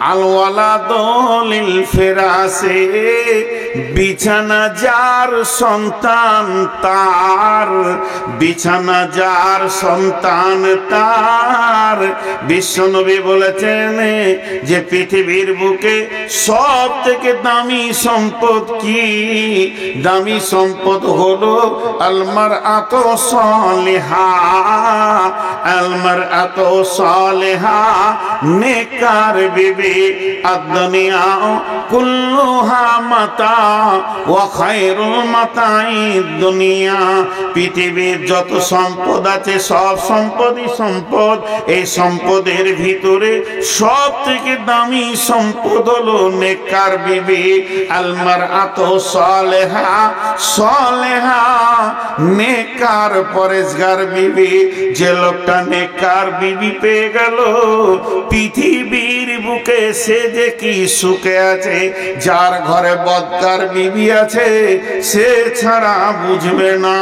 আল ওয়ালাদু লিল ফিরাসে, বিছানা যার সন্তান তার, বিছানা যার সন্তান তার। বিশ্বনবী বলেছেন যে পৃথিবীর বুকে সব থেকে দামি সম্পদ কি? দামি সম্পদ হলো আল মারআতু সালিহা, আল মারআতু সালিহা, নেককার বিবি। আদ-দুনিয়া কুল্লুহা মাতা ওয়া খায়রুল মাতাঈদ দুনিয়া। পৃথিবীর যত সম্পদ আছে সব সম্পদই সম্পদ। এই সম্পদের ভিতরে সব থেকে দামি সম্পদ হলো নেককার বিবি। আল মারআতু সালিহা, সালিহা নেককার পরেজগার বিবি। যে লোকটা নেককার বিবি পেয়ে গেল, পৃথিবীর বুকে সে যে কি সুখে আছে। যার ঘরে বদকার বিবি আছে সে ছাড়া বুঝবে না।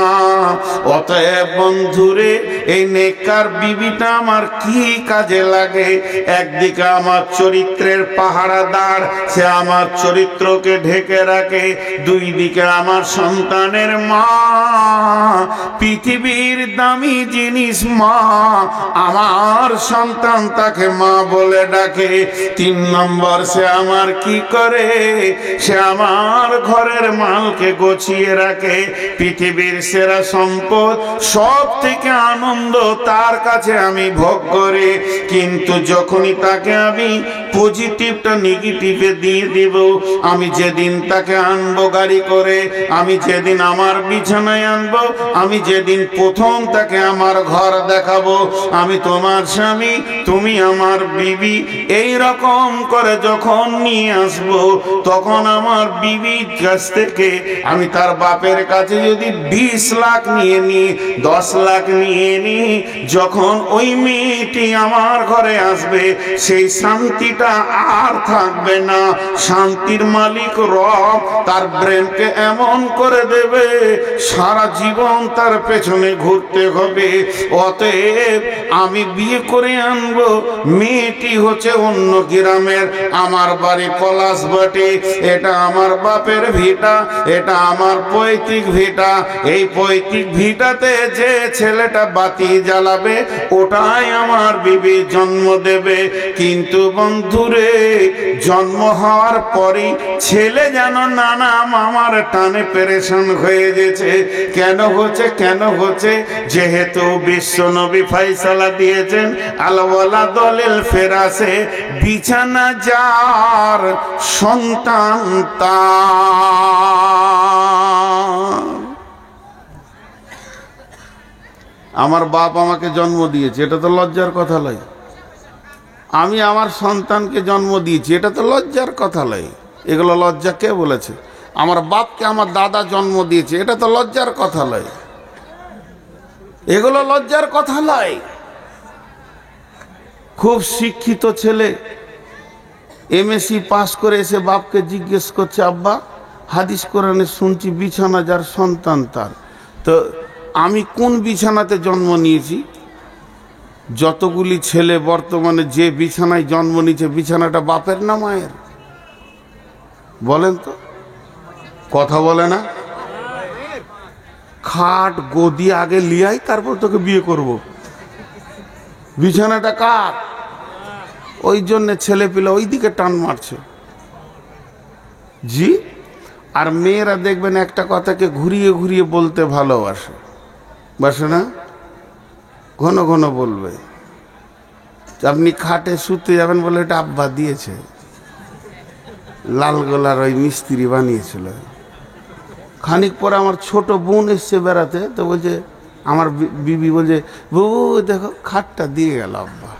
অতএব বন্ধুরে, এই নেককার বিবিটা আমার কি কাজে লাগে? একদিকে আমার চরিত্রের পাহারাদার, সে আমার চরিত্রকে ঢেকে রাখে। দুই দিকে আমার সন্তানের মা, পৃথিবীর দামি জিনিস মা, আমার সন্তান তাকে মা বলে ডাকে। তিন নম্বর, সে আমার কি করে? সে আমার ঘরের মালকে গুছিয়ে রাখে। পৃথিবীর সেরা সম্পদ, সব থেকে আনন্দ তার কাছে আমি ভোগ করি। কিন্তু যখনই তাকে আমি পজিটিভটা নেগেটিভে দিয়ে দিব, আমি যেদিন তাকে আনবো গাড়ি করে, আমি যেদিন আমার বিছানায় আনবো, আমি যেদিন প্রথম তাকে আমার ঘর দেখাবো, আমি তোমার স্বামী, তুমি আমার বিবি, এই রকম করে যখন নিয়ে আসবো, তখন আমার বিবির কাছ থেকে আমি তার বাপের কাছে যদি 20 লাখ নিয়ে নি, 10 লাখ নিয়ে নি, যখন ওই মেয়েটি আমার ঘরে আসবে, সেই শান্তিটা আর থাকবে না। শান্তির মালিক রব তার ব্রেনকে এমন করে দেবে, সারা জীবন তার পেছনে ঘুরতে হবে। অতএব আমি বিয়ে করে আনবো, মেয়েটি হচ্ছে অন্য গ্রামের, আমার বাড়ি পলাশবাটি, এটা আমার বাপের ভিটা, এটা আমার পৈতৃক ভিটা। এই পৈতৃক ভিটাতে যে ছেলেটা বাতি জ্বালাবে, ওটাই আমার বিবি জন্ম দেবে। কিন্তু বন্ধুরে, জন্ম হওয়ার পরই ছেলে যেন নানা মামার টানে পেরেশান হয়ে গেছে। কেন হচ্ছে? কেন হচ্ছে? যেহেতু বিশ্বনবী ফয়সালা দিয়েছেন আল ওয়ালাদু লিল ফিরাসে, বিছানা যার সন্তান তার। আমার বাপ আমাকে জন্ম দিয়েছে, এটা তো লজ্জার কথা নয়। আমি আমার সন্তানকে জন্ম দিয়েছি, এটা তো লজ্জার কথা নয়। এগুলো লজ্জা কে বলেছে? আমার বাপকে আমার দাদা জন্ম দিয়েছে, এটা তো লজ্জার কথা নয়। এগুলো লজ্জার কথা নয়। খুব শিক্ষিত ছেলে এমএসসি পাস করে এসে বাপকে জিজ্ঞেস করছে, আব্বা হাদিস কোরআনে শুনছি বিছানা যার সন্তান তার, তো আমি কোন বিছানাতে জন্ম নিয়েছি? যতগুলি ছেলে বর্তমানে যে বিছানায় জন্ম নিয়েছে, বিছানাটা বাপের না মায়ের? বলেন তো, কথা বলে না? খাট গদি আগে লিয়াই, তারপর তোকে বিয়ে করব। বিছানাটা কার? ওই জন্য ছেলে পিলে ওই দিকে টান মারছে। জি। আর মেয়েরা দেখবেন একটা কথাকে ঘুরিয়ে ঘুরিয়ে বলতে ভালোবাসে, বাসে না? ঘন ঘন বলবে। আপনি খাটে শুতে যাবেন বলে, এটা আব্বা দিয়েছে, লালগোলার ওই মিস্ত্রি বানিয়েছিল। খানিক পরে আমার ছোট বোন এসছে বেড়াতে, তো বলছে, আমার বিবি বলছে, বউ দেখো খাটটা দিয়ে গেল আব্বা।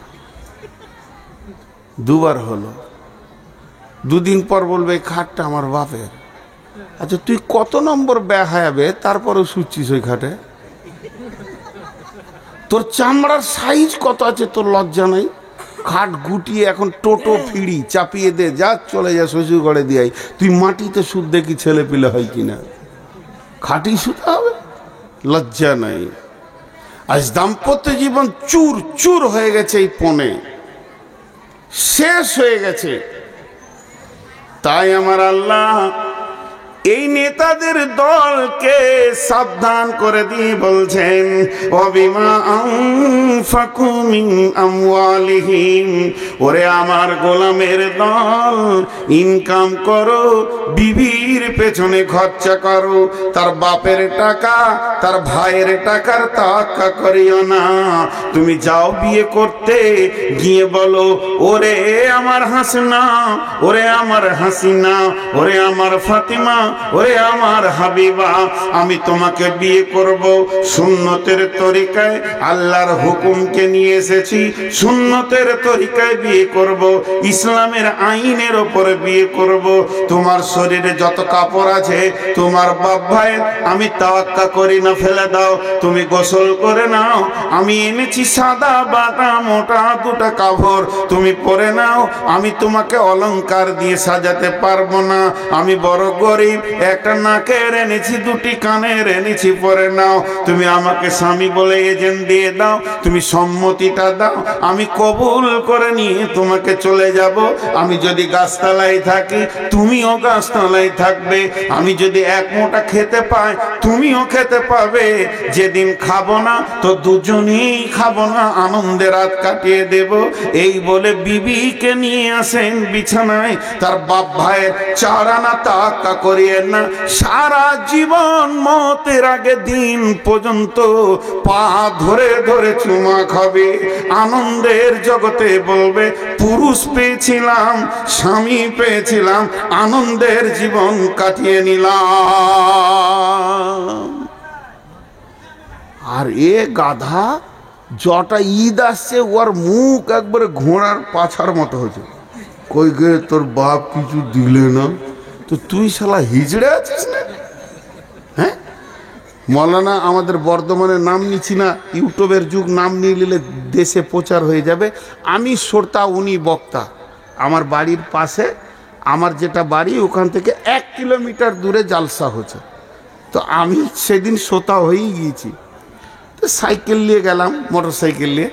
দুবার হলো। দুদিন পর বলবে এই খাটটা আমার বাপের। আচ্ছা তুই কত নম্বর বেহায়াবে তারপরেও শুচ্ছিস ওই খাটে? তোর চামড়ার সাইজ কত আছে, তোর লজ্জা নাই? খাট গুটিয়ে এখন টোটো ফিড়ি চাপিয়ে দে, যা চলে যা শ্বশুর ঘরে দিয়ে। তুই মাটিতে সুদ দেখি ছেলে পিলে হয় কিনা? খাটি শুতে হবে? লজ্জা নাই। আজ দাম্পত্য জীবন চুর চুর হয়ে গেছে এই পণে। শেষ হয়ে গেছে। তাই আমার আল্লাহ এই নেতাদের দলকে সাবধান করে দিয়ে বলছেন, ওবিমা আনফাকু মিন আমওয়ালিহিম, ওরে আমার গোলামের দল, ইনকাম করো, বিবির পেছনে খরচা করো, তার বাপের টাকা তার ভাইয়ের টাকার তাওয়াক্কা করিও না। তুমি যাও বিয়ে করতে, গিয়ে বলো, ওরে আমার হাসিনা, ওরে আমার হাসিনা, ওরে আমার ফাতিমা, ওরে আমার হাবিবা, আমি তোমাকে বিয়ে করব সুন্নতের তরিকায়, আল্লাহর হুকুমকে নিয়ে এসেছি, সুন্নতের তরিকায় বিয়ে করব, ইসলামের আইনের ওপরে বিয়ে করব। তোমার শরীরে যত কাপড় আছে তোমার বাপ ভাইয়ের আমি তাওয়াক্কা করি না, ফেলে দাও, তুমি গোসল করে নাও, আমি এনেছি সাদা বাটা মোটা দুটা কাপড়, তুমি পরে নাও, আমি তোমাকে অলংকার দিয়ে সাজাতে পারবো না, আমি বড় গরিব, একটা নাকের এনেছি, দুটি কানের এনেছি, পরে নাও, তুমি আমাকে স্বামী বলে এজেন্ট দিয়ে দাও, তুমি সম্মতিটা দাও, আমি কবুল করে নিয়ে তোমাকে চলে যাব। আমি যদি গাছতলায় থাকি তুমিও গাছতলায় থাকবে, আমি যদি এক মোটা খেতে পাই তুমিও খেতে পাবে, যেদিন খাবো না তো দুজনেই খাবো না, আনন্দে রাত কাটিয়ে দেব। এই বলে বিবিকে নিয়ে আসেন বিছানায়, তার বাপ ভাইয়ের 4 আনা তাওয়াক্কা করিয়ে না, সারা জীবন মতের আগে দিন পর্যন্ত পা ধরে ধরে চুমা খাবে, আনন্দের জগতে বলবে পুরুষ পেয়েছিলাম, স্বামী পেয়েছিলাম, আনন্দের জীবন কাটিয়ে নিলাম। আর এ গাধা যটা ঈদ আসছে ওর মুখ একবারে ঘোড়ার পাছার মতো হয়েছে, কই গে তোর বাপ কিছু দিলে না, তো তুই শালা হিজড়ে আছিস না? হ্যাঁ, মৌলানা আমাদের বর্ধমানে নাম নিচ্ছি না, ইউটিউবের যুগ, নাম নিয়ে নিলে দেশে প্রচার হয়ে যাবে। আমি শ্রোতা, উনি বক্তা। আমার বাড়ির পাশে, আমার যেটা বাড়ি ওখান থেকে 1 কিলোমিটার দূরে জালসা হচ্ছে, তো আমি সেদিন শ্রোতা হয়েই গিয়েছি। তো সাইকেল নিয়ে গেলাম, মোটর সাইকেল নিয়ে,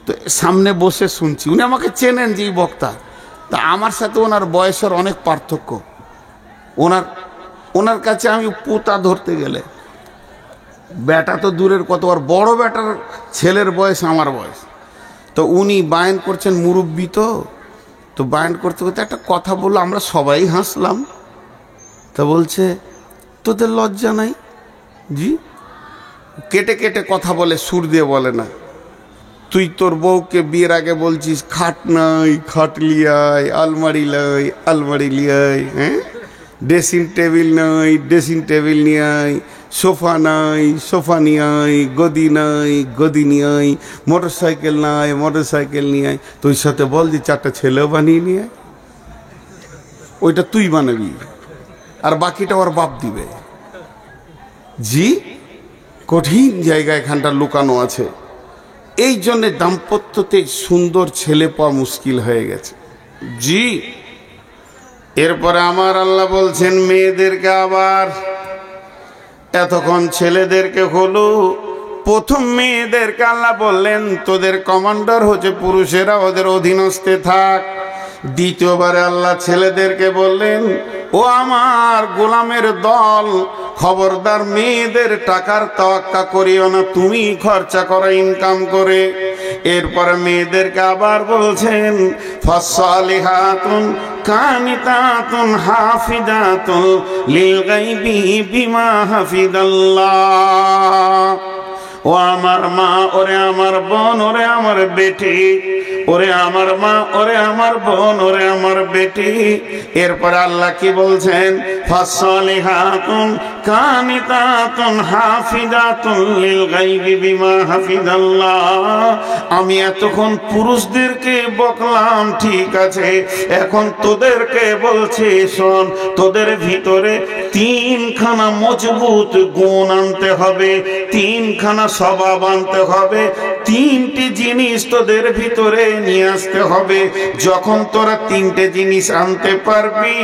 তো সামনে বসে শুনছি, উনি আমাকে চেনেন যে বক্তা, তা আমার সাথে ওনার বয়সের অনেক পার্থক্য। ওনার কাছে আমি পুতা ধরতে গেলে, বেটা তো দূরের কত, আর বড় বেটার ছেলের বয়স আমার বয়স, তো উনি বায়ান করছেন, মুরব্বী তো বায়ান করতে করতে একটা কথা বললো, আমরা সবাই হাসলাম। তা বলছে, তোদের লজ্জা নাই? জি। কেটে কেটে কথা বলে, সুর দিয়ে বলে না। তুই তোর বউকে বিয়ের আগে বলছিস খাট নাই, খাট লিয়াই, আলমারি লাই, আলমারি লিয়াই, হ্যাঁ, ড্রেসিং টেবিল নাই, ড্রেসিং টেবিল নিয়ে আয়, সোফা নাই, সোফা নিয়ে আয়, গদি নাই, গদি নিয়ে আয়, মোটর সাইকেল নাই, মোটর সাইকেল নিয়ে আয়। তুই সাথে বল যে 4টা ছেলেও বানিয়ে নিয়ে আয়, ওইটা তুই বানাবি আর বাকিটা ওর বাপ দিবে। জি, কঠিন জায়গা এখানটা লুকানো আছে। এই জন্যে দাম্পত্যতে সুন্দর ছেলে পাওয়া মুশকিল হয়ে গেছে। জি। এরপরে আমার আল্লাহ বলছেন মেয়েদেরকে, আবার এতক্ষণ ছেলেদেরকে হলো, প্রথম মেয়েদেরকে আল্লাহ বললেন তোদের কমান্ডার হচ্ছে পুরুষেরা, ওদের অধীনস্থে থাক। দ্বিতীয়বারে আল্লাহ ছেলেদেরকে বললেন, ও আমার গোলামের দল, খবরদার মেয়েদের টাকার তাওয়াক্কা করিও না, তুমি খরচা করো ইনকাম করে। এরপরে মেয়েদেরকে আবার বলছেন, ফাসসালিহাতুন কানিতাতুন হাফিজাতুন লিল গায়বি বিমা হাফিজাল্লাহ। ও আমার মা, ওরে আমার বোন, ওরে আমার বেটি, ওরে আমার মা, ওরে আমার বোন, ওরে আমার বেটি। এরপর আল্লাহ কি বলছেন, ফাসসালিহাতুন কানিতাতুন হাফিজাতুন লিল গায়বি বিমা হাফিজাল্লাহ। আমি এতক্ষণ পুরুষদেরকে বকলাম, ঠিক আছে, এখন তোদেরকে বলছে, শোন, তোদের ভিতরে 3খানা মজবুত গুণ আনতে হবে, 3খানা স্বভাব আনতে হবে, তিনটি জিনিস তোদের ভিতরে নিয়ে আসতে হবে। যখন তোরা তিনটে জিনিস আনতে পারবি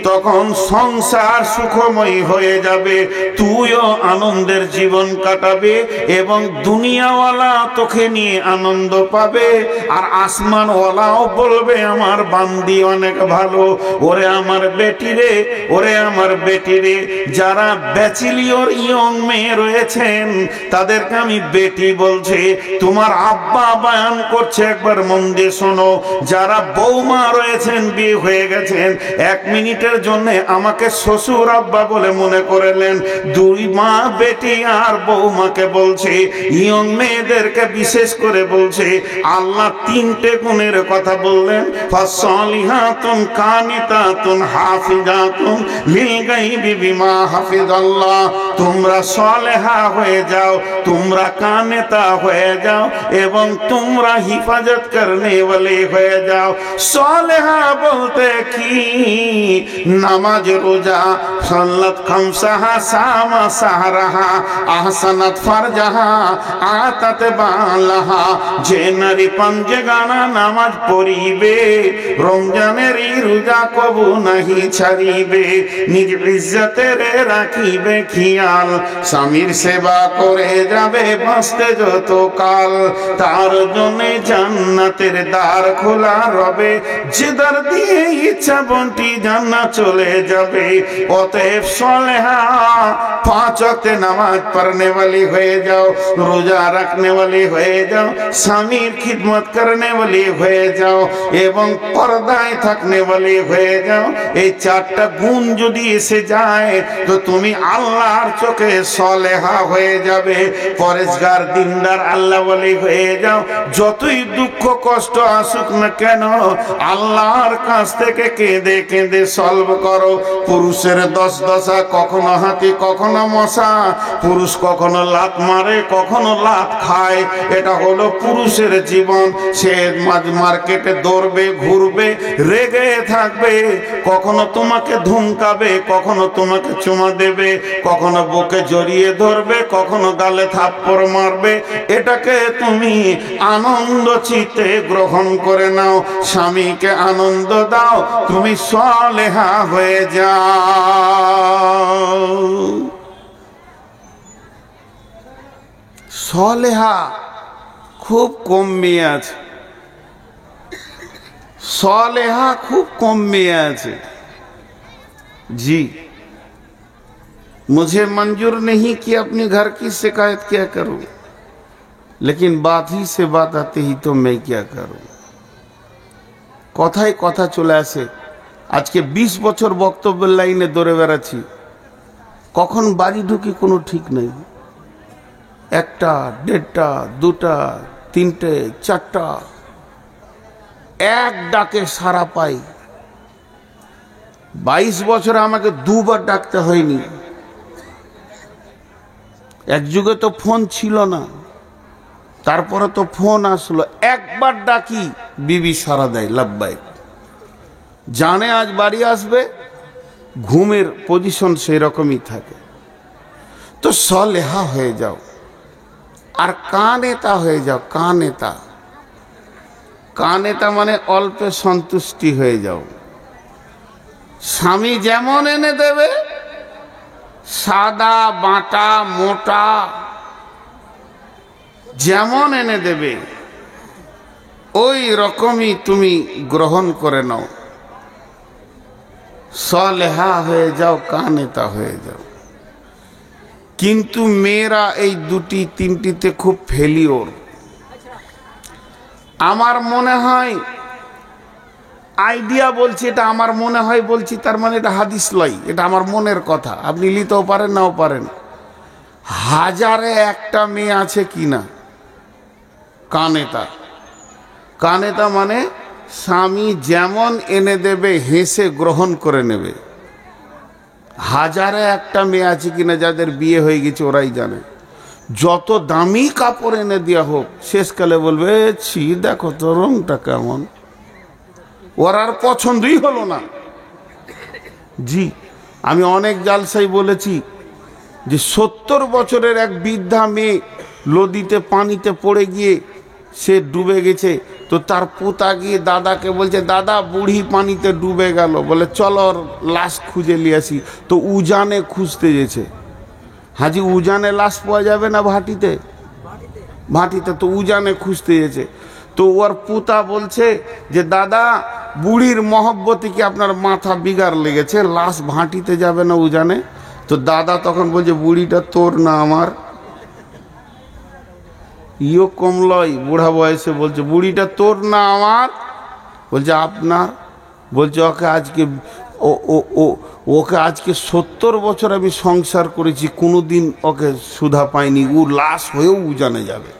তখন সংসার সুখময় হয়ে যাবে, তুইও আনন্দের জীবন কাটাবে এবং দুনিয়াওয়ালা তোকে নিয়ে আনন্দ পাবে, আর আসমানওয়ালাও বলবে আমার বান্দি অনেক ভালো। ওরে আমার বেটি রে, ওরে আমার বেটি রে, যারা ব্যাচেলিয়র ইয়ং মেয়ে রয়েছেন তাদেরকে আমি বেটি বলছি। তোমার আব্বা বয়ান করছে, একবার মন দিয়ে শোনো। যারা বৌমা রয়েছেন, বিয়ে হয়ে গেছেন, 1 মিনিটের জন্য আমাকে শ্বশুর আব্বা বলে মনে করলেন। 2 মা বেটি আর বৌমাকে বলছে, ইয়ং মেয়েদেরকে বিশেষ করে বলছে। আল্লাহ 3টে গুণের কথা বললেন, ফাসলিহাতুন কানিতাতুন হাফিজাতুন লিল গায়বি বিমা হাফিজাল্লাহ। তোমরা সলেহা হয়ে যাও, তোমরা কানেতা হয়ে যাও এবং তোমরা হিফাজত করনে ওয়ালি হয়ে যাও। সলেহা বলতে কি? নামাজ, রোজা, সালাত খামসাহা, সামা সাহরাহা, আহসানাত ফারজাহা, আতাত বালাহা। যে নারী পাঞ্জেগানা নামাজ পড়িবে, রমজানের রোজা কবু নাহি ছাড়িবে, নিজ ইজ্জতের রাখিবে খেয়াল, স্বামীর সেবা করে যাবে বাঁচতে যত কাল, তার জন্য জান্নাতের দ্বার খোলা রবে, যে দ্বার দিয়ে ইচ্ছা বন্টি জান্নাত চলে যাবে। অতএব সলেহা 5 ওয়াক্ত নামাজ পড়নে वाली হয়ে যাও, রোজা রাখনে वाली হয়ে যাও, স্বামীর খিদমত করনে वाली হয়ে যাও এবং পর্দায় থাকনে वाली হয়ে যাও। এই 4টা গুণ যদি এসে যায় তো তুমি আল্লাহর চোখে সলেহা হয়ে যাবে, পরেশগার, দিনদার, আল্লাহ ওয়ালি হয়ে যাও। যতই দুঃখ কষ্ট আসুক না কেন আল্লাহর কাছ থেকে কেঁদে কেঁদে সলভ করো। পুরুষের 10 দশা, কখনো হাতি কখনো মশা। পুরুষ কখনো লাত মারে কখনো লাত খায়, এটা হলো পুরুষের জীবন। সে মার্কেটে দৌড়বে, ঘুরবে, রেগে থাকবে, কখনো তোমাকে ধমকাবে, কখনো তোমাকে চুমা দেবে, কখনো বুকে জড়িয়ে ধরবে, কখনো গালে থাপ্পড় মারবে। এটাকে তুমি আনন্দ চিত্তে গ্রহণ করে নাও, স্বামীকে আনন্দ দাও, তুমি সলেহা হয়ে যাও। সলেহা খুব কম মেয়ে আছে, सलेहा खूब कम में আছে। जी, मुझे मंजूर नहीं कि अपने घर की शिकायत क्या करूं, लेकिन बात ही से बात आती ही तो मैं क्या करूं। কথায় কথা চলে আসে। আজকে 20 বছর বক্তব্যের লাইনে দৌড়ে বেড়াচ্ছি, কখন বাড়ি ঢুকি কোনো ঠিক নেই। 1টা, 1.5টা, 2টা, 3টে, 4টা, এক ডাকে সারা পাই। 22 বছরে আমাকে 2বার ডাকতে হয়নি। এক যুগে তো ফোন ছিল না, তারপরে তো ফোন আসলো। একবার ডাকি বিবি সারা দেয়, লাব্বাইক। জানে আজ বাড়ি আসবে, ঘুমের পজিশন সেই রকমই থাকে। তো সলেহা হয়ে যাও আর কানেতা হয়ে যাও। কানেতা, কানেতা মানে অল্পে সন্তুষ্টি হয়ে যাও। স্বামী যেমন এনে দেবে, সাদা বাটা মোটা যেমন এনে দেবে ওই রকমই তুমি গ্রহণ করে নাও। সলেহা হয়ে যাও, কানেতা হয়ে যাও। কিন্তু মেয়েরা এই 2টি 3টিতে খুব ফেলিওর। আমার মনে হয়, আইডিয়া বলছি, এটা আমার মনে হয় বলছি, তার মানে এটা হাদিস লয়, এটা আমার মনের কথা। আপনি নিতেও পারেন, নাও পারেন। 1000-এ 1টা মেয়ে আছে কিনা কানেতা। কানেতা মানে স্বামী যেমন এনে দেবে হেসে গ্রহণ করে নেবে। 1000-এ 1টা মেয়ে আছে কিনা যাদের বিয়ে হয়ে গেছে ওরাই জানে। যত দামি কাপড় এনে দেওয়া হোক, শেষকালে বলবে ছি দেখো তো রংটা কেমন, ওর আর পছন্দই হলো না। জি, আমি অনেক জালসাই বলেছি যে 70 বছরের এক বৃদ্ধা মেয়ে নদীতে পানিতে পড়ে গিয়ে সে ডুবে গেছে। তো তার পোতা গিয়ে দাদাকে বলছে, দাদা বুড়ি পানিতে ডুবে গেল, বলে চলো ওর লাশ খুঁজে নিয়ে আসি। তো উজানে খুঁজতে গেছে। হাজি উজানে লাশ পাওয়া যাবে না ভাটিতে? ভাটিতে তো উজানে খুঁজতে গেছে। তো ওর পুতা বলছে যে দাদা বুড়ির মহব্বতে কি আপনার মাথা বিগার লেগেছে, লাশ ভাটিতে যাবে না উজানে? তো দাদা তখন বলছে বুড়িটা তোর না আমার। ইও কমলই বুড়া বয়সে বলছে বুড়িটা তোর না আমার? বলছে আপনার। বলছে ওকে আজকে ওকে আজকে 70 বছর আমি সংসার করেছি, কোনোদিন ওকে সুধা পাইনি, ও লাশ হয়েও উজানে যাবে।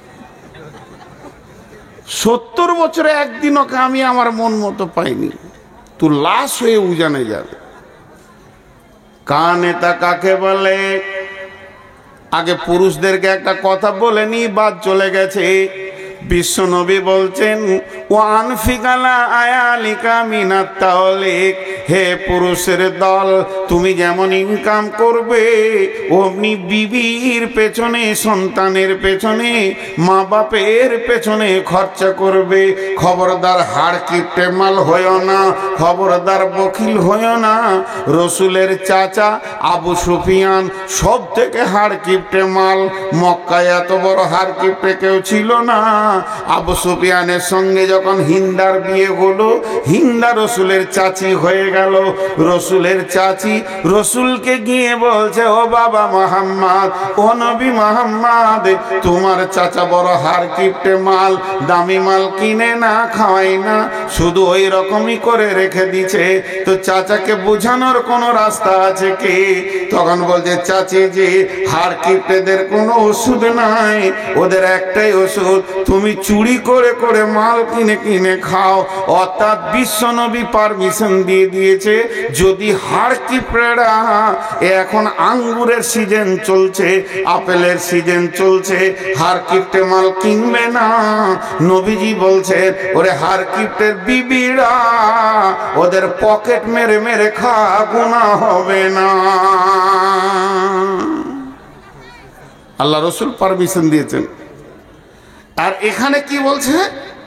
70 বছরে একদিন ওকে আমি আমার মন মতো পাইনি, তো লাশ হয়ে উজানে যাবে। কানেতা কাকে বলে? আগে পুরুষদেরকে একটা কথা বলে নি, বাদ চলে গেছে। বিশ্বনবী বলছেন ওয়ান ফিকালা আয়ালিকা মিনাত তাওলিক, হে পুরুষের দল, তুমি যেমন ইনকাম করবে অমনি বিবির পেছনে, সন্তানের পেছনে, মা বাপের পেছনে খরচা করবে। খবরদার হাড় কিপটে মাল হইও না, খবরদার বকিল হইও না। রসুলের চাচা আবু সুফিয়ান সব থেকে হাড় কিপটে মাল। মক্কায় এত বড় হাড় কিপটে কেউ ছিল না। আবু সুফিয়ানের সঙ্গে যখন হিন্দার বিয়ে হলো, হিন্দা রসুলের চাচি হয়ে গেল। রসুলের চাচি রসুলকে গিয়ে বলছে, ও বাবা মুহাম্মদ, ও নবী মুহাম্মদ, তোমার চাচা বড় হার কিপটে মাল, দামি মাল কিনে না, খাওয়াই না, শুধু ওই রকমই করে রেখে দিছে। তো চাচাকে বোঝানোর কোন রাস্তা আছে কি? তখন বলছে চাচি জি, হার কিপটেদের কোনো ওষুধ নাই, ওদের একটাই ওষুধ, তুমি চুরি করে করে মাল কিনে কিনে খাও। অর্থাৎ বিশ্বনবী পারমিশন দিয়ে দিয়েছে, যদি হাড় কিপড়েরা, এখন আঙ্গুরের সিজন চলছে, আপেলের সিজন চলছে, হাড় কিপটে মাল কিনবে না। নবীজি বলছে ওরে হাড় কিপটের বিবিরা, ওদের পকেট মেরে মেরে খা, গুনাহ হবে না। আল্লাহ রসুল পারমিশন দিয়েছেন। আর এখানে কি বলছে?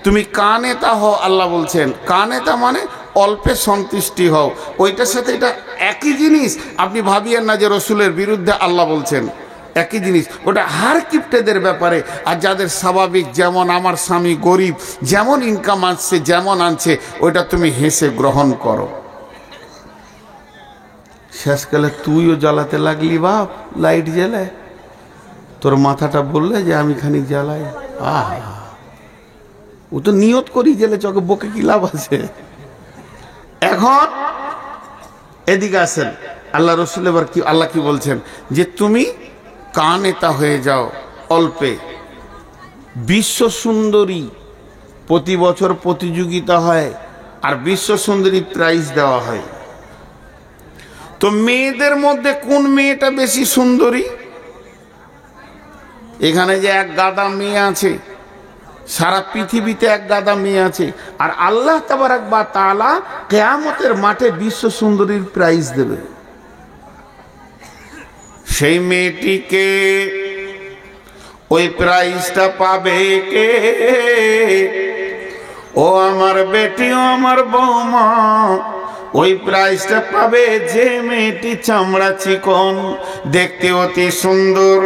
তুমি কানেতা হও। আল্লাহ বলছেন কানেতা মানে অল্পে সন্তুষ্টি হও। ওইটার সাথে এটা একই জিনিস, আপনি ভাবিয়েন না যে রসুলের বিরুদ্ধে আল্লাহ বলছেন। একই জিনিস, ওটা হার কিপ্টেদের ব্যাপারে। আর যাদের স্বাভাবিক, যেমন আমার স্বামী গরিব, যেমন ইনকাম আসছে, যেমন আনছে, ওইটা তুমি হেসে গ্রহণ করো। শেষকালে তুইও জ্বালাতে লাগলি বাপ, লাইট জ্বালায়, তোর মাথাটা বললে যে আমি খানিক জ্বালাই। ও তো নিয়ত করি জেলে, চোখে বকে কি লাভ আছে? এখন এদিকে আসেন, আল্লাহ রসুল এবার কি, আল্লাহ কি বলছেন যে তুমি কানেতা হয়ে যাও অল্পে। বিশ্ব সুন্দরী প্রতি বছর প্রতিযোগিতা হয়, আর বিশ্ব সুন্দরী প্রাইজ দেওয়া হয়। তো মেয়েদের মধ্যে কোন মেয়েটা বেশি সুন্দরী? এখানে যে এক গাদা মেয়ে আছে, সারা পৃথিবীতে এক গাদা মেয়ে আছে, আর আল্লাহ তাবারাক ওয়া তাআলা কিয়ামতের মাঠে বিশ্ব সুন্দরীর প্রাইজ দেবে। সেই মেয়েটিকে, ওই প্রাইজটা পাবে কে? ও আমার বেটি, ও আমার বৌমা, ওই প্রাইজটা পাবে যে মেয়েটি চামড়া চিকন, দেখতে অতি সুন্দর,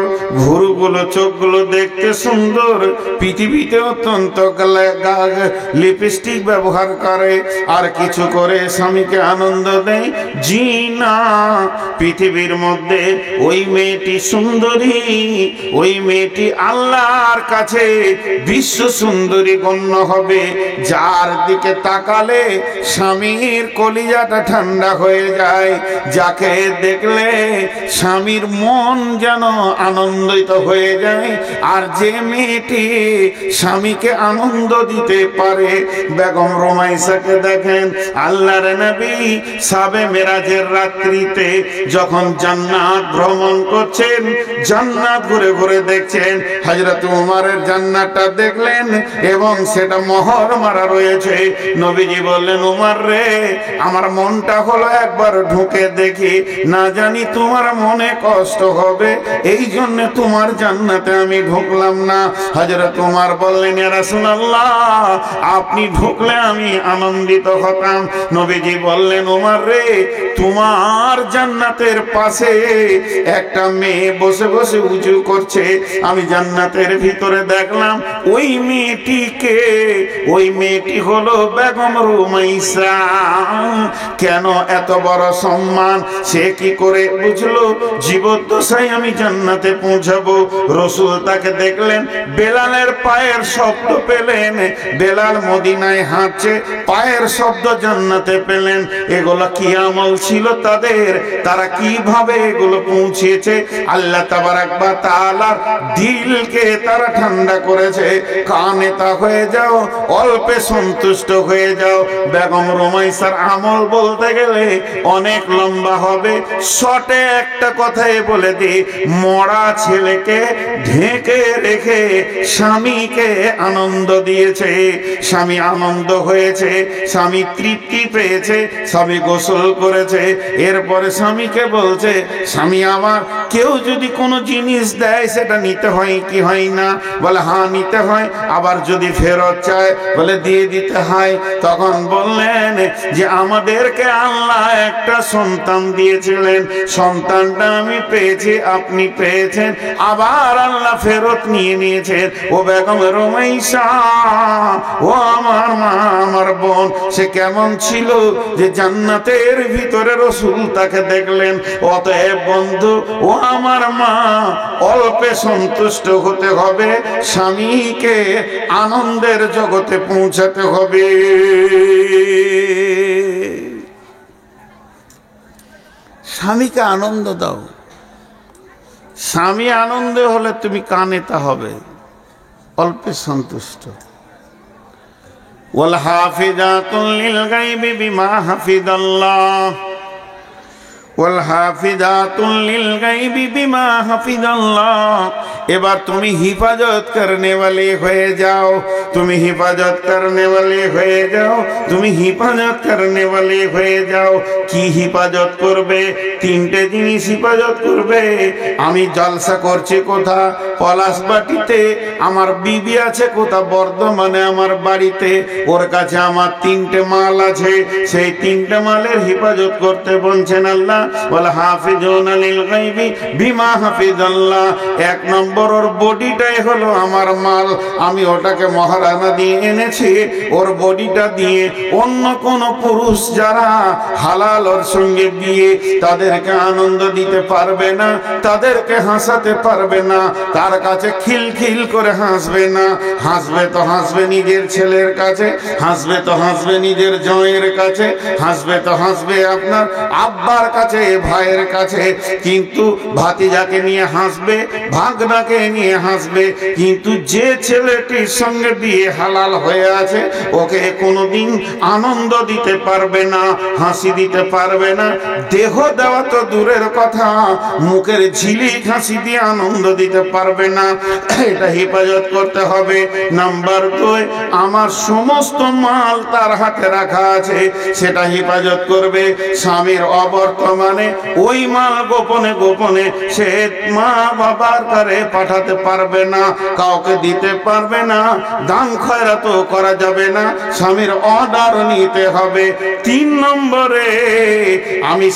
ভুরুগুলো চোখগুলো দেখতে সুন্দর, পৃথিবীতে অত্যন্ত লিপস্টিক ব্যবহার করে, আর কিছু করে স্বামীকে আনন্দ দেয়। জি না, পৃথিবীর মধ্যে ওই মেয়েটি সুন্দরী, ওই মেয়েটি আল্লাহর কাছে বিশ্ব সুন্দরী গণ্য হবে। যার দিকে তাকালে স্বামীর কলিজা ঠান্ডা হয়ে যায়, যাকে দেখলে স্বামীর মন যেন আনন্দিত হয়ে যায়। আর যে মেয়েটি স্বামীকে আনন্দ দিতে পারে, বেগম রোমাইসাকে দেখেন, আল্লাহর নবী সাবে মেরাজের রাত্রিতে যখন জান্নাত ভ্রমণ করছেন, জান্নাত ঘুরে ঘুরে দেখছেন, হযরত উমরের জান্নাতটা দেখলেন এবং সেটা মোহর মারা রয়েছে। নবীজি বললেন, উমর রে, আমার মনটা হলো একবার ঢুকে দেখি, না জানি তোমার মনে কষ্ট হবে, এই জন্য তোমার জান্নাতে আমি ঢুকলাম না। হযরত উমর বললেন, ইয়া রাসূলুল্লাহ, আপনি ঢুকলে আমি আনন্দিত হতাম। নবীজি বললেন, উমর রে, তোমার জান্নাতের পাশে একটা মেয়ে বসে বসে উজু করছে, আমি জান্নাতের ভিতরে দেখলাম ওই মেয়েটিকে, ওই মেয়েটি হলো বেগম রুমাইসা। কেন এত বড় সম্মান? সে কি করে বুঝলো জীবদ্দশায় আমি জান্নাতে পৌঁছাবো? রাসূল তাকে দেখলেন, বেলালের পায়ের শব্দ পেলেন, বেলাল মদিনায় হাঁটছে, পায়ের শব্দ জান্নাতে পেলেন। এগুলো কি আমল ছিল তাদের? তারা কিভাবে এগুলো পৌঁছেছে? আল্লাহ তাবারাক ওয়া তাআলার দিলকে তারা ঠান্ডা করেছে। কানেতা হয়ে যাও, অল্পে সন্তুষ্ট হয়ে যাও। বেগম রুমাইসার আমল বলতে গেলে অনেক লম্বা হবে, শর্টে একটা কথাই বলে দিই, মরা ছেলেকে ঢেকে রেখে স্বামীকে আনন্দ দিয়েছে, স্বামী আনন্দ হয়েছে, স্বামী তৃপ্তি পেয়েছে, স্বামী গোসল করেছে, এরপরে স্বামীকে বলছে, স্বামী আমার, কেউ যদি কোনো জিনিস দেয় সেটা নিতে হয় কি হয় না? বলে হ্যাঁ নিতে হয়। আবার যদি ফেরত চায় বলে দিয়ে দিতে হয়। তখন বললেন যে আমাদেরকে আল্লাহ একটা সন্তান দিয়েছিলেন, সন্তানটা আমি পেয়েছি, আপনি পেয়েছেন, আবার আল্লাহ ফেরত নিয়ে নিয়েছেন। ও বেগম রুমাইসা, ও আমার মা, আমার বোন, সে কেমন ছিল যে জান্নাতের ভিতরে রাসূল তাকে দেখলেন। অতএব বন্ধু, ও আমার মা, অল্পে সন্তুষ্ট হতে হবে, স্বামীকে আনন্দের জগতে পৌঁছাতে হবে। স্বামীকে আনন্দ দাও। স্বামী আনন্দে হলে তুমি কানেতা হবে, অল্পে সন্তুষ্ট। ওয়াল হাফিজাতুল লিল গায়বি বিমা হাফিজাল্লাহ, ওয়াল হাফিজাতুল লিল গায়বি বিমা হাফিজাল্লাহ। এবার তুমি হিফাজত করনে वाले হয়ে যাও, তুমি হিফাজত করনে वाले হয়ে যাও, তুমি হিফাজত করনে वाले হয়ে যাও। কি হিফাজত করবে? তিনটে জিনিস হিফাজত করবে। আমি জলসা করছি কোথা? পলাশবাটিতে। আমার বিবি আছে কোথা? বর্ধমানে আমার বাড়িতে। ওর কাছে আমার তিনটে মাল আছে, সেই তিনটে মালের হিফাজত করতে বলছেন আল্লাহ। ওয়াল হাফিজুনা লিল গায়বি বিমা হাফিজাল্লাহ। এক নম্বর, ওর বডিটাই হলো আমার মাল, আমি ওটাকে মহারানা দিয়ে এনেছি। ওর বডিটা দিয়ে অন্য কোন পুরুষ যারা হালাল ওর সঙ্গে বিয়ে, তাদেরকে আনন্দ দিতে পারবে না, তাদেরকে হাসাতে পারবে না, তার কাছে খিলখিল করে হাসবে না। হাসবে তো হাসবে নিজের ছেলের কাছে, হাসবে তো হাসবে নিজের জয়ের কাছে, হাসবে তো হাসবে আপনার আব্বার কাছে, ভাইয়ের কাছে, কিন্তু ভাতিজাকে নিয়ে হাসবে, ভাগনাকে নিয়ে হাসবে। কিন্তু যে ছেলেটির সঙ্গে বিয়ে হালাল হয়ে আছে, ওকে কোনোদিন আনন্দ দিতে পারবে না, হাসি দিতে পারবে না। দেহ দেওয়া তো দূরের কথা, মুখের ঝিলিক হাসি দিয়ে আনন্দ দিতে পারবে না। এটা হেফাজত করতে হবে। নাম্বার 2, আমার সমস্ত মাল তার হাতে রাখা আছে, সেটা হেফাজত করবে। স্বামীর অবর্তমানে ওই মাল গোপনে গোপনে সে মা বাবার কাছে পাঠাতে পারবে না, কাউকে দিতে পারবে না, দান খয়রাত করা যাবে না, স্বামীর অর্ডার নিতে হবে। 3 নম্বরে, আমি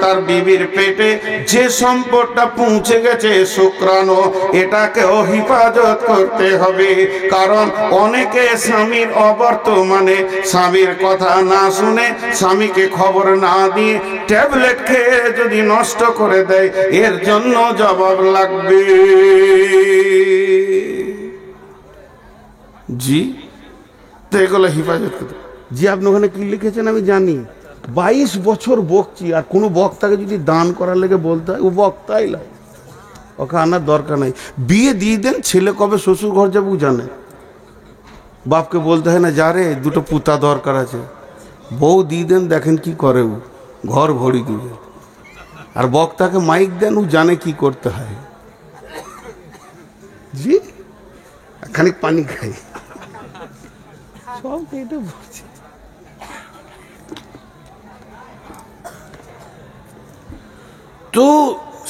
তার বিবির পেটে যে সম্পদটা পৌঁছে গেছে শুক্রাণু, এটাকেও হিফাজত করতে হবে। কারণ অনেকে স্বামীর অবর্তমানে স্বামীর কথা না শুনে, স্বামীকে খবর না দিয়ে ট্যাবলেট খেয়ে যদি নষ্ট করে দেয়, এর জন্য জবাব লাগবে। জি, তো এগুলো হিফাজত করতে। জি, আপনি ওখানে কি লিখেছেন আমি জানি। 22 বছর বকছি, আর কোনো বক্তাকে যদি দান করার লেগে বলতে হয়, ও বক্তাই লাগে, ওকে আনার দরকার নাই। বিয়ে দিয়ে দেন, ছেলে কবে শ্বশুর ঘর যাবো জানে। বাপকে বলতে হয় না, যা রে 2টো পুতা দরকার আছে, বউ দিয়ে দেন, দেখেন কি করে, ও ঘর ভরি দিবে। আর বক্তাকে মাইক দেন, ও জানে কি করতে হয়। জি, খানিক পানি খাই। সব কেটে পড়ছে। তো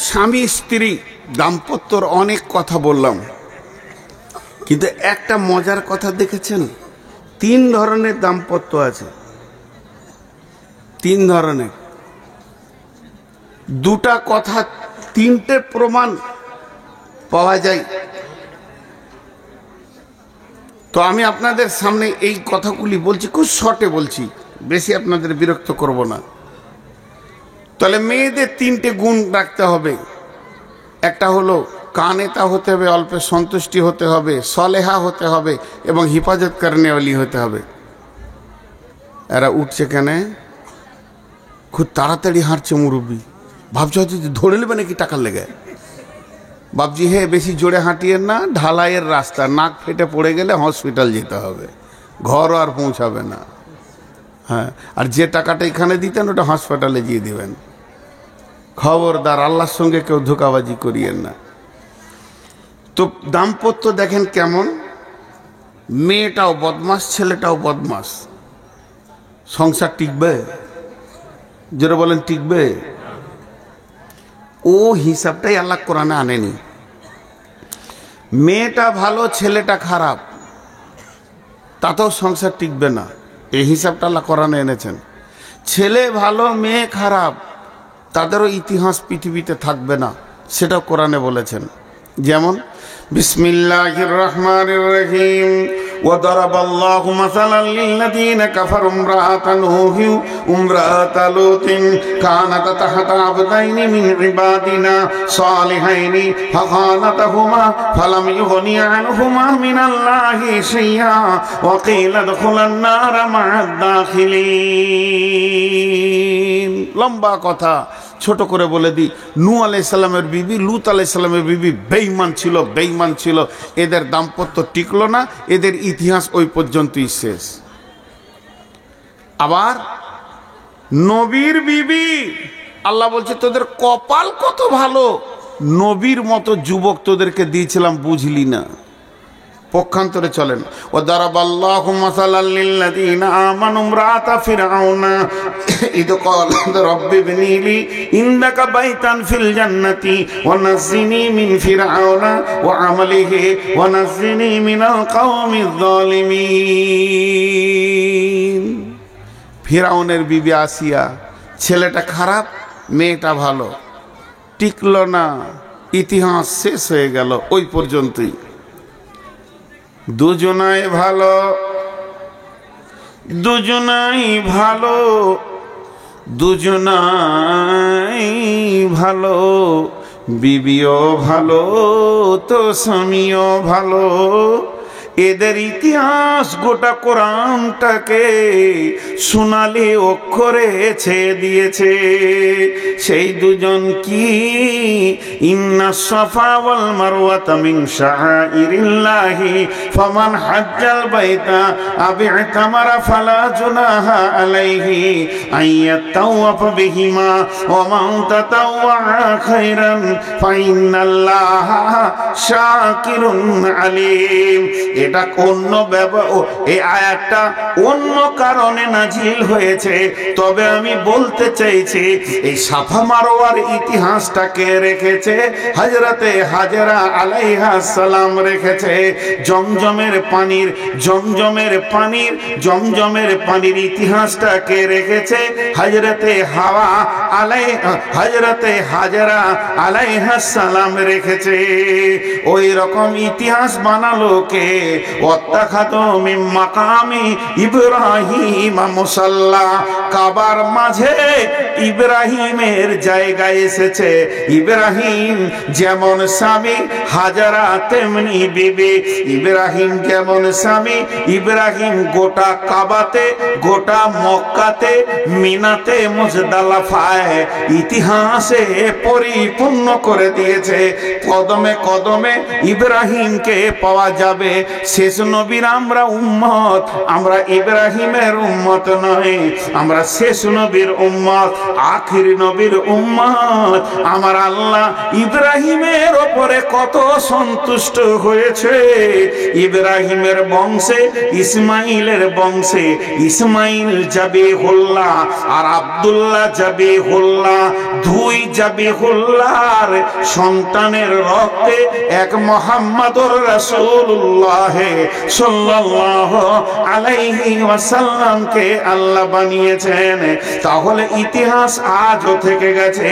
স্বামী স্ত্রী দাম্পত্যর অনেক কথা বললাম, কিন্তু একটা মজার কথা দেখেছেন? 3 ধরনের দাম্পত্য আছে, 3 ধরনের। 2টা কথা 3টে প্রমাণ পাওয়া যায়। তো আমি আপনাদের সামনে এই কথাগুলি বলছি, খুব শর্টে বলছি, বেশি আপনাদের বিরক্ত করব না। তাহলে মেয়েদের 3টে গুণ রাখতে হবে। একটা হলো কানেতা হতে হবে, অল্প সন্তুষ্টি হতে হবে, সলেহা হতে হবে এবং হিফাজত করনেওয়ালি হতে হবে। এরা উঠছে কেন? খুব তাড়াতাড়ি হাঁটছে মুরব্বী, ভাবছে হয়তো ধরে নেবে নাকি টাকার লেগে। বাবজি হে বেশি জোরে হাঁটিয়েন না, ঢালাইয়ের রাস্তা, নাক ফেটে পড়ে গেলে হসপিটাল যেতে হবে, ঘর আর পৌঁছাবে না। হ্যাঁ, আর যে টাকাটা এখানে দিতেন ওটা হাসপাতালে দিয়ে দিবেন। খবরদার, আল্লাহর সঙ্গে কেউ ধোঁকাবাজি করিয়েন না। তো দাম্পত্য দেখেন কেমন, মেয়েটাও বদমাস, ছেলেটাও বদমাস, সংসার টিকবে? যারা বলেন টিকবে? ও হিসাবটাই আল্লাহ কোরআনে আনেনি। মেয়েটা ভালো, ছেলেটা খারাপ, তাতেও সংসার টিকবে না, এই হিসাবটা আল্লাহ কোরআনে এনেছেন। ছেলে ভালো, মেয়ে খারাপ, তাদেরও ইতিহাস পৃথিবীতে থাকবে না, সেটাও কোরআনে বলেছেন। যেমন বিসমিল্লাহির রহমানির রহিম, وضرب الله مثلا للذين كفروا امرأة نوح وامرأة لوط كانتا تحت عبدين من عبادنا صالحين فخانتهما فلم يغنيا عنهما من الله شيئا وقيل ادخلا النار مع الداخلين। লম্বা কথা, ছোট করে বলে দিই। নূহ আলাইহিস সালামের বিবি, লূত আলাইহিস সালামের বিবি বেঈমান ছিল, বেঈমান ছিল। এদের দাম্পত্য টিকলো না, এদের ইতিহাস ওই পর্যন্তই শেষ। আবার নবীর বিবি, আল্লাহ বলছে তোদের কপাল কত ভালো, নবীর মতো যুবক তোদেরকে দিয়েছিলাম, বুঝলি না। পক্ষান্তরে চলেন, ও দারাবাল্লাহু মাসালাল লিল্লাযীনা আমানু ইমরাআতা ফিরআউনা ইদ ক্বালাত রাব্বি ইবনি লি ইনদাকা বাইতান ফিল জান্নাতি ওয়া নাজ্জিনি মিন ফিরআউনা ওয়া আমালিহি ওয়া নাজ্জিনি মিনাল কওমিয যালিমিন। ফিরআউনের বিবি আসিয়া, ছেলেটা খারাপ, মেয়েটা ভালো, টিকলো না, ইতিহাস শেষ হয়ে গেল ওই পর্যন্তই। দুজনাই ভালো, দুজনাই ভালো, দুজনাই ভালো, বিবিও ভালো তো স্বামীও ভালো। এদের ইতিহাস গোটা কোরআনটাকে সোনালি অক্ষরে ছেয়ে দিয়েছে। সেই দুজন কি? ইন্নাস সাফা ওয়াল মারওয়াতা মিন শাআইরিল্লাহি ফামান হাজ্জাল বাইতা আও ইতামারা ফালা জুনাহা আলাইহি আইয়াতাওয়াফা বিহিমা ওয়া মান তাতাওয়া খায়রান ফাইন্নাল্লাহা শাকিরুন আলিম। এটা অন্য এই আয়াতটা অন্য কারণে নাজিল হয়েছে, তবে আমি বলতে চাইছি এই সাফা মারওয়ার ইতিহাসটাকে রেখেছে হযরতে হাজরা আলাইহিস সালাম, রেখেছে জমজমের পানির ইতিহাসটাকে রেখেছে হযরতে হযরতে হাজরা আলাইহিস সালাম রেখেছে। ওই রকম ইতিহাস বানালো কে? ওয়াত্তাখাযু মিন মাকামি ইব্রাহিম মুসাল্লা, কাবার মাঝে ইব্রাহিমের জায়গা এসেছে। ইব্রাহিম যেমন স্বামী, হাজারা তেমনি বিবি। ইব্রাহিম যেমন স্বামী, ইব্রাহিম গোটা কাবাতে, গোটা মক্কাতে, মিনাতে, মুজদালিফায় ইতিহাসে পরিপূর্ণ করে দিয়েছে। কদমে কদমে ইব্রাহিমকে পাওয়া যাবে, শেষ নবীর আমরা উম্মত, আমরা ইব্রাহিমের উম্মত নয়, আমরা শেষ নবীর উম্মত, আখির নবীর উম্মত। আমার আল্লাহ ইব্রাহিমের ওপরে কত সন্তুষ্ট হয়েছে। ইব্রাহিমের বংশে, ইসমাইলের বংশে ইসমাইল জাবিহুল্লাহ আর আব্দুল্লাহ জাবিহুল্লাহ, দুই জাবিহুল্লাহর সন্তানের রক্তে এক মুহাম্মদুর রাসূলুল্লাহ সাল্লাল্লাহু আলাইহি ওয়াসাল্লামকে আল্লাহ বানিয়েছেন। তাহলে ইতিহাস আজও থেকে গেছে,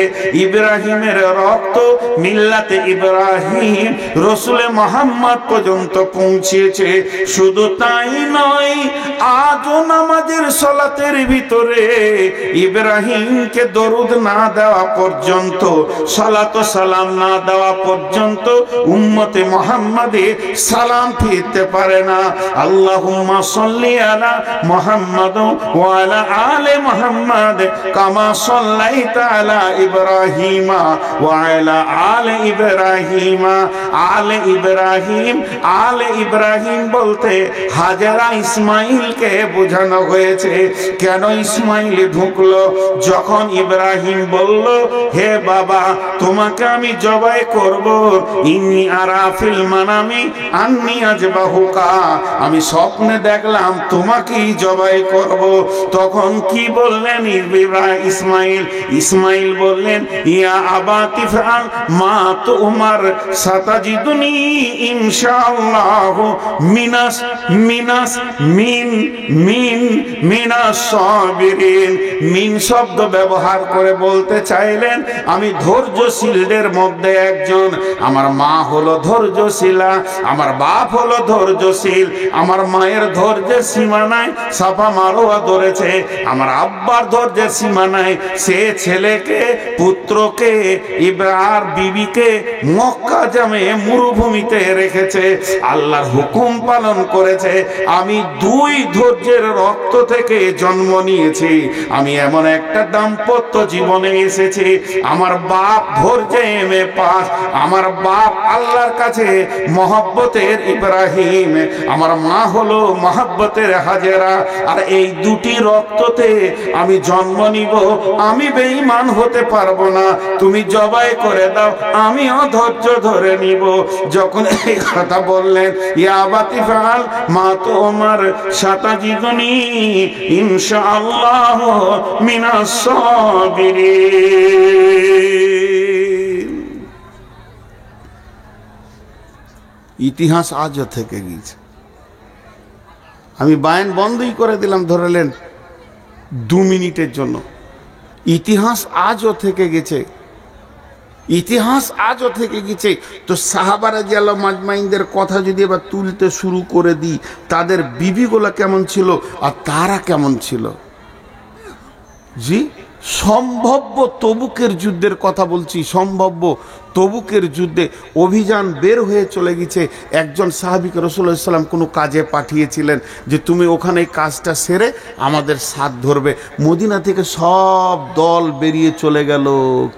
ইব্রাহিমের রক্ত মিল্লাতে ইব্রাহিম রসুলে মুহাম্মদ পর্যন্ত পৌঁছেছে। শুধু তাই নয়, আজও নামাজের সালাতের ভিতরে ইব্রাহিমকে দরুদ না দেওয়া পর্যন্ত, সালাত সালাম না দেওয়া পর্যন্ত উম্মতে মুহাম্মাদে সালাম ফিরতে পারে না। আল্লাহুম্মা সাল্লি আলা মুহাম্মাদ ওয়া আলা আলি মুহাম্মাদ কামা সাল্লাইতা আলা ইব্রাহিমা ওয়া আলা আলি ইব্রাহিমা। আলে ইব্রাহিম, আলে ইব্রাহিম বলতে হাজেরা ইসমাইলকে বোঝানো হয়েছে। কেন ইসমাইল ঢুকলো? যখন ইব্রাহিম বলল, হে বাবা, তোমাকে আমি জবাই করব, ইন্নী আরা ফিল মানামি আন্নী আযবাহুকা, আমি স্বপ্নে দেখলাম তোমাকেই জবাই করব। তখন কি বললেন ইসমাইল? ইসমাইল বললেন, ইয়া আবাতি ফাল মা তুমার সাতাজিদুনি ইনশাআল্লাহ মিনাস মিনাস মিন মিন মিনাস সাবিরিন। মিন শব্দ ব্যবহার করে বলতে চাইলেন আমি ধৈর্যশীলদের মধ্যে একজন। আমার মা হলো ধৈর্যশীলা, আমার বাপ হলো ধৈর্যশীল। আমার মায়ের ধৈর্যের সীমা নাই, সাফা মারোয়া ধরেছে। আমার আব্বার ধৈর্যের সীমা নাই, সে ছেলেকে, পুত্রকে, ইব্রাহিম বিবিকে মক্কা জামে মরুভূমিতে রেখেছে, আল্লাহর হুকুম পালন করেছে। আমি দুই ধৈর্যের রক্ত থেকে জন্ম নিয়েছি। আমি এমন একটা দাম্পত্য জীবনে এসেছি, আমার বাপ ধৈর্যে পাস, আমার বাপ আল্লাহর কাছে মহব্বতের ইব্রাহিম, আমার মা হলো মহব্বতের হাজেরা। আর এই দুটি রক্ততে আমি জন্ম নিব, আমি বেঈমান হতে পারবো না। তুমি জবাই করে দাও, আমিও ধৈর্য ধরে নিব। যখন এই কথা বললেন, ইয়া আবাতি ফাল মা তুমার সাতাজিদুনি ইনশাআল্লাহ মিনাস সাবিরিন। ইতিহাস আজও থেকে গিয়েছে। আমি বায়ান বন্ধই করে দিলাম, ধরলেন 2 মিনিটের জন্য। ইতিহাস আজও থেকে গেছে, ইতিহাস আজও থেকে গেছে। তো সাহাবারা রাদিয়াল্লাহু মাজমাইনদের কথা যদি এবার তুলতে শুরু করে দিই, তাদের বিবিগুলো কেমন ছিল আর তারা কেমন ছিল। জি, সম্ভাব্য তবুকের যুদ্ধের কথা বলছি, সম্ভাব্য তবুকের যুদ্ধে অভিযান বের হয়ে চলে গেছে। একজন সাহাবীকে রাসূলুল্লাহ সাল্লাল্লাহু আলাইহি ওয়াসাল্লাম কোনো কাজে পাঠিয়েছিলেন যে তুমি ওখানে কাজটা সেরে আমাদের সাথ ধরবে। মদিনা থেকে সব দল বেরিয়ে চলে গেল,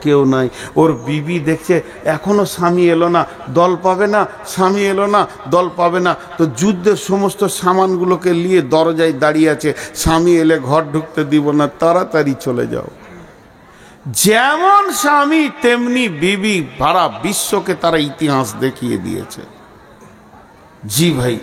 কেউ নাই। ওর বিবি দেখছে এখনো স্বামী এলো না, দল পাবে না, স্বামী এলো না, দল পাবে না। তো যুদ্ধের সমস্ত সামানগুলোকে নিয়ে দরজায় দাঁড়িয়ে আছে, স্বামী এলে ঘর ঢুকতে দিব না, তাড়াতাড়ি চলে যাও। যেমন স্বামী তেমনি বিবি, সারা বিশ্বকে তারা ইতিহাস দেখিয়ে দিয়েছে। জি ভাই,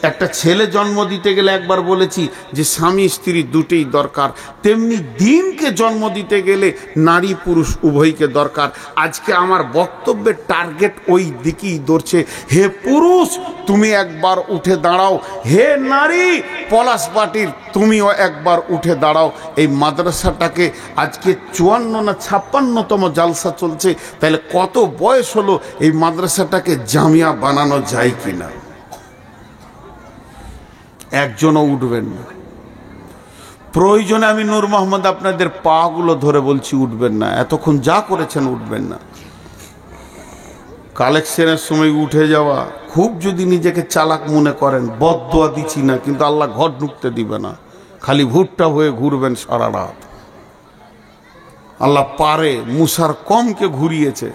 একটা ছেলে জন্ম দিতে গেলে একবার বলেছি যে স্বামী স্ত্রী দুটোই দরকার, তেমনি দিনকে জন্ম দিতে গেলে নারী পুরুষ উভয়কে দরকার। আজকে আমার বক্তব্যের টার্গেট ওই দিকেই ধরছে। হে পুরুষ, তুমি একবার উঠে দাঁড়াও, হে নারী পলাশবাটির তুমিও একবার উঠে দাঁড়াও। এই মাদ্রাসাটাকে আজকে 54 না 56তম জালসা চলছে, তাহলে কত বয়স হলো এই মাদ্রাসাটাকে জামিয়া বানানো যায় কিনা? একজনও উঠবেন না। প্রয়োজনে আমি নূর মোহাম্মদ আপনাদের পাগুলো ধরে বলছি, উঠবেন না। এতক্ষণ যা করেছেন উঠবেন না। কালেকশনের সময় উঠে যাওয়া, খুব যদি নিজেকে চালাক মনে করেন, বদদোয়া দিচ্ছি না, কিন্তু আল্লাহ ঘর ঢুকতে দিবে না। খালি ভুট্টা হয়ে ঘুরবেন সারা রাত। আল্লাহ পারে, মুসার কমকে ঘুরিয়েছে।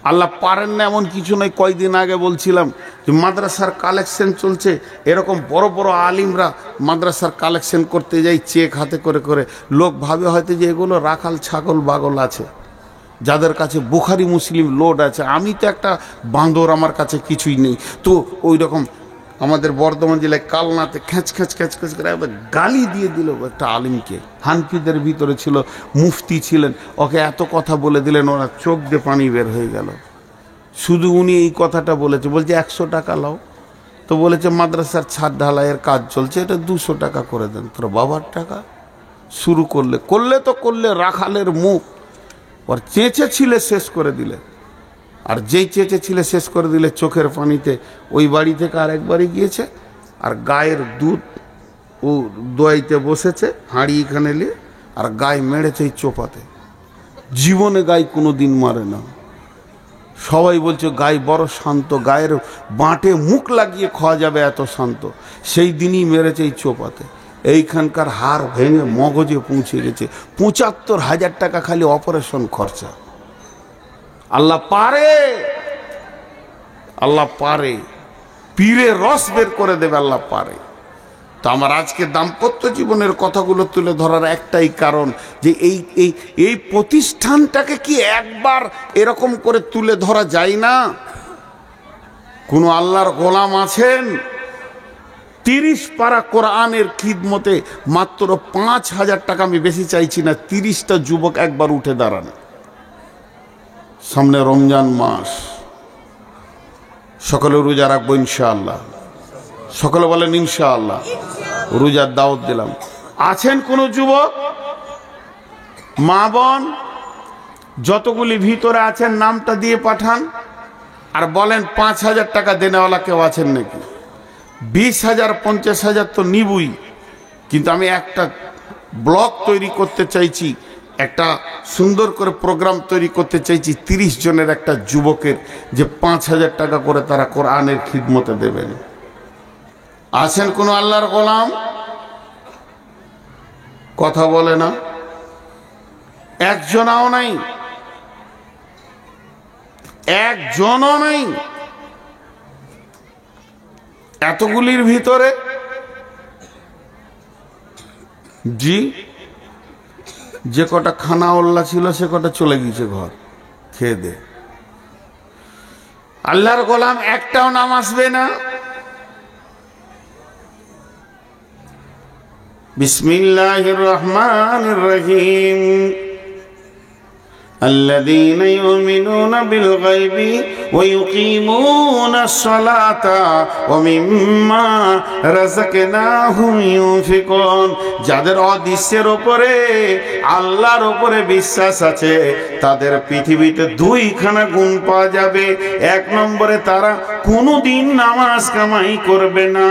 আল্লাহ পারেন না এমন কিছু নয়। কয়দিন আগে বলছিলাম যে মাদ্রাসার কালেকশন চলছে, এরকম বড় বড় আলিমরা মাদ্রাসার কালেকশন করতে যাই চেক হাতে করে করে। লোক ভাবে হয়তো যে এগুলো রাখাল ছাগল বাগল আছে, যাদের কাছে বুখারি মুসলিম লোড আছে। আমি তো একটা বাঁদর, আমার কাছে কিছুই নেই। তো ওই রকম আমাদের বর্ধমান জেলায় কালনাতে খ্যাঁচ খ্যাঁচ খ্যাঁচ খ্যাঁচ করে একবার গালি দিয়ে দিল একটা আলিমকে। হানফিদের ভিতরে ছিল, মুফতি ছিলেন, ওকে এত কথা বলে দিলেন, ওরা চোখ দিয়ে পানি বের হয়ে গেল। শুধু উনি এই কথাটা বলেছে, বলছে 100 টাকা লাও। তো বলেছে মাদ্রাসার ছাদ ঢালাইয়ের কাজ চলছে, এটা 200 টাকা করে দেন। তোর বাবার টাকা শুরু করলে তো করলে রাখালের মুখ। ওর চেঁচে ছিলে শেষ করে দিলে, আর যেই চেঁচে ছিলে শেষ করে দিলে চোখের পানিতে ওই বাড়ি থেকে আরেকবারই গিয়েছে, আর গায়ের দুধ ও দোয়াইতে বসেছে হাঁড়ি এখানে নিয়ে, আর গায়ে মেরেছে এই চোপাতে। জীবনে গায়ে কোনো দিন মারে না। সবাই বলছে গায়ে বড় শান্ত, গায়ের বাঁটে মুখ লাগিয়ে খাওয়া যাবে এত শান্ত। সেই দিনই মেরেছে এই চোপাতে। এইখানকার হাড় ভেঙে মগজে পৌঁছে গেছে। ৭৫,০০০ টাকা খালি অপারেশন খরচা। আল্লাহ পারে, আল্লাহ পারে, পীরের রস বের করে দেবে, আল্লাহ পারে। তো আমার আজকে দাম্পত্য জীবনের কথাগুলো তুলে ধরার একটাই কারণ, যে এই প্রতিষ্ঠানটাকে কি একবার এরকম করে তুলে ধরা যায় না? কোন আল্লাহর গোলাম আছেন 30 পারা কোরআনের খিদমতে মাত্র ৫,০০০ টাকা, আমি বেশি চাইছি না, 30টা যুবক একবার উঠে দাঁড়ান। সামনে রমজান মাস, সকলে রোজা রাখবো ইনশাআল্লাহ। সকলে বলেন ইনশাআল্লাহ। রোজার দাওয়াত দিলাম। আছেন কোন যুবক, মা বোন, যতগুলি ভিতরে আছেন নামটা দিয়ে পাঠান, আর বলেন ৫,০০০ টাকা দেনেওয়ালা কেউ আছেন নাকি? ২০,০০০ ৫০,০০০ তো নিবই, কিন্তু আমি একটা ব্লগ তৈরি করতে চাইছি, একটা সুন্দর করে প্রোগ্রাম তৈরি করতে চাইছি 30 জনের একটা যুবকের, যে ৫,০০০ টাকা করে তারা কোরআনের খিদমতে দেবেন। আছেন কোন আল্লাহর গোলাম? কথা বলে না, একজনও নাই, একজনও নাই। এতগুলির ভিতরে জি যে কটা খানা ওল্লা ছিল সে কটা চলে গিয়েছে ঘর খেয়ে দে। আল্লাহর গোলাম একটাও নাম আসবে না। বিসমিল্লাহির রহমানির রহিম। الذين يؤمنون بالغيب ويقيمون الصلاة ومما رزقناهم ينفقون। যাদের অদৃশ্যের উপরে আল্লাহর উপরে বিশ্বাস আছে, তাদের পৃথিবীতে 2খানা গুণ পাওয়া যাবে। 1 নম্বরে তারা কোনোদিন নামাজ কামাই করবে না,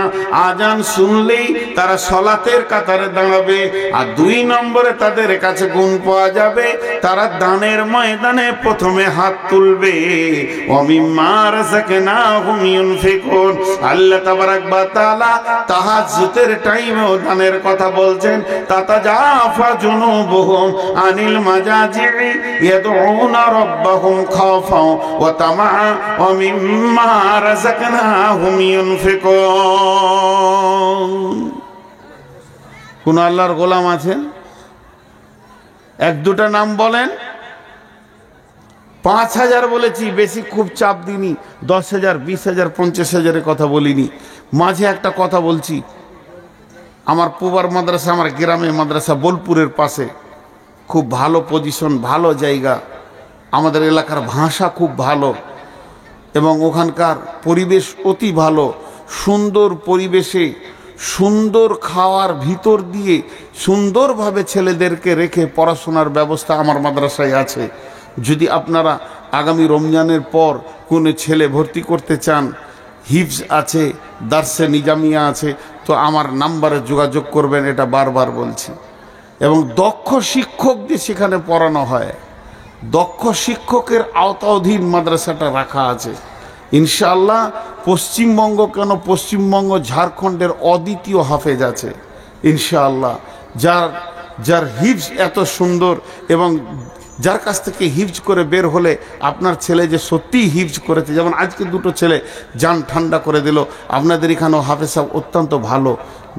আজান শুনলেই তারা সলাতের কাতারে দাঁড়াবে। আর 2 নম্বরে তাদের কাছে গুণ পাওয়া যাবে, তারা দানের ময়দানে প্রথমে হাত তুলবে। ওমিম্মা রাযাকনাহুম ইউনফিকুন। আল্লাহ তাবারাক ওয়া তাআলা তাহাজ্জুদের টাইমেও দানের কথা বলছেন। তাতাজাফা জুনুবুহুম আনিল মাজাজি'i ইয়াদউনা রাব্বাহুম খাওফান ওয়া তামাআ ওয়া মিম্মা রাযাকনাহুম ইউনফিকুন। কোন আল্লাহর গোলাম আছেন? 1-2টা নাম বলেন। ৫,০০০ বলেছি, বেশি খুব চাপ দিইনি। 10,০০০, 20,০০০, 50,০০০ কথা বলিনি। মাঝে একটা কথা বলছি, আমার পুবার মাদ্রাসা, আমার গ্রামে মাদ্রাসা বোলপুরের পাশে, খুব ভালো পজিশন, ভালো জায়গা। আমাদের এলাকার ভাষা খুব ভালো এবং ওখানকার পরিবেশ অতি ভালো। সুন্দর পরিবেশে সুন্দর খাওয়ার ভিতর দিয়ে সুন্দরভাবে ছেলেদেরকে রেখে পড়াশোনার ব্যবস্থা আমার মাদ্রাসায় আছে। যদি আপনারা আগামী রমজানের পর কোনো ছেলে ভর্তি করতে চান, হিফজ আছে, দার্সে নিজামিয়া আছে, তো আমার নাম্বারে যোগাযোগ করবেন, এটা বারবার বলছি। এবং দক্ষ শিক্ষক দিয়ে সেখানে পড়ানো হয়। দক্ষ শিক্ষকের আওতাধীন মাদ্রাসাটা রাখা আছে ইনশাআল্লাহ। পশ্চিমবঙ্গ কেন, পশ্চিমবঙ্গ ঝাড়খণ্ডের অদ্বিতীয় হাফেজ আছে ইনশাআল্লাহ, যার হিফজ এত সুন্দর এবং যার কাছ থেকে হিফজ করে বের হলে আপনার ছেলে যে সত্যিই হিফজ করেছে, যেমন আজকে দুটো ছেলে জান ঠান্ডা করে দিল। আপনাদের এখানেও হাফেজ সাহেব অত্যন্ত ভালো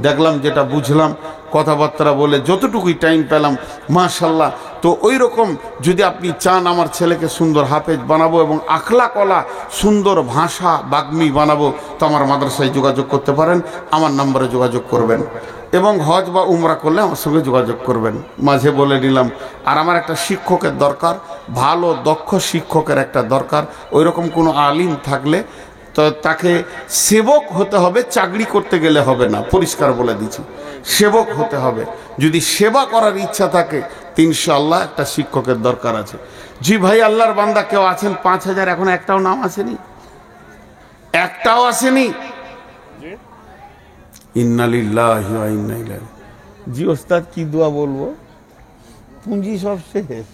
দেখলাম, যেটা বুঝলাম কথাবার্তা বলে যতটুকুই টাইম পেলাম মাশাল্লাহ। তো ওই রকম যদি আপনি চান আমার ছেলেকে সুন্দর হাফেজ বানাবো এবং আখলাকওয়ালা সুন্দর ভাষা বাগ্মী বানাবো, তো আমার মাদ্রাসায় যোগাযোগ করতে পারেন, আমার নম্বরে যোগাযোগ করবেন এবং হজ বা উমরা করলে আমার সঙ্গে যোগাযোগ করবেন, মাঝে বলে নিলাম। আর আমার একটা শিক্ষকের দরকার, ভালো দক্ষ শিক্ষকের একটা দরকার। ওই রকম কোনো আলিম থাকলে তো তাকে সেবক হতে হবে, চাকরি করতে গেলে হবে না, পরিষ্কার বলে দিচ্ছি, সেবক হতে হবে। যদি সেবা করার ইচ্ছা থাকে ইনশাআল্লাহ একটা শিক্ষকের দরকার আছে। জি ভাই, আল্লাহর বান্দা কেউ আছেন? 5000 এখন একটাও নাম আসেনি, একটাও আসেনি। ইন্না লিল্লাহি ওয়া ইন্না ইলাইহি। জি ওস্তাদ কি দোয়া বলবো, পুঁজি সব শেষ,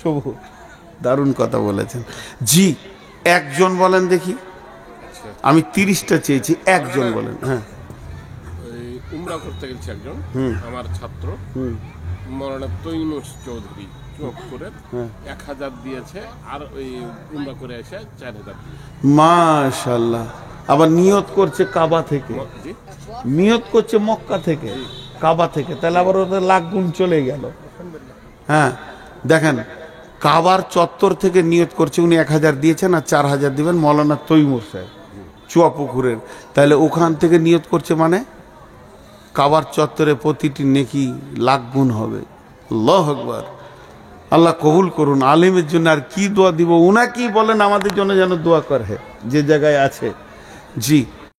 সবুজ। দারুণ কথা বলেছেন। জি একজন বলেন দেখি, আমি 30টা চেয়েছি, একজন বলেন। হ্যাঁ, উমরা করতে গেছে একজন আমার ছাত্র মৌলানা তৈমুর চৌধুরী চোখপুরের, 1000 দিয়েছে, আর ওই উমরা করে এসে 4000 মাশাআল্লাহ। আবার নিয়ত করছে কাবা থেকে, নিয়ত করছে মক্কা থেকে, কাবা থেকে, তাহলে আবার ওদের লাখ গুণ চলে গেল। হ্যাঁ দেখেন, কাবার চত্বর থেকে নিয়ত করছে, উনি 1000 দিয়েছেন আর 4000 দিবেন মৌলানা তৈমুর সাহেব চুয়াপুকুরের, তাহলে ওখান থেকে নিয়ত করছে, মানে কাবার চত্বরে প্রতিটি নেকি লাখ গুণ হবে। আল্লাহু আকবার। আল্লাহ কবুল করুন। আলেমের জন্য আর কি দোয়া দিব, উনা কি বলেন আমাদের জন্য যেন দোয়া করে যে জায়গায় আছে। জি।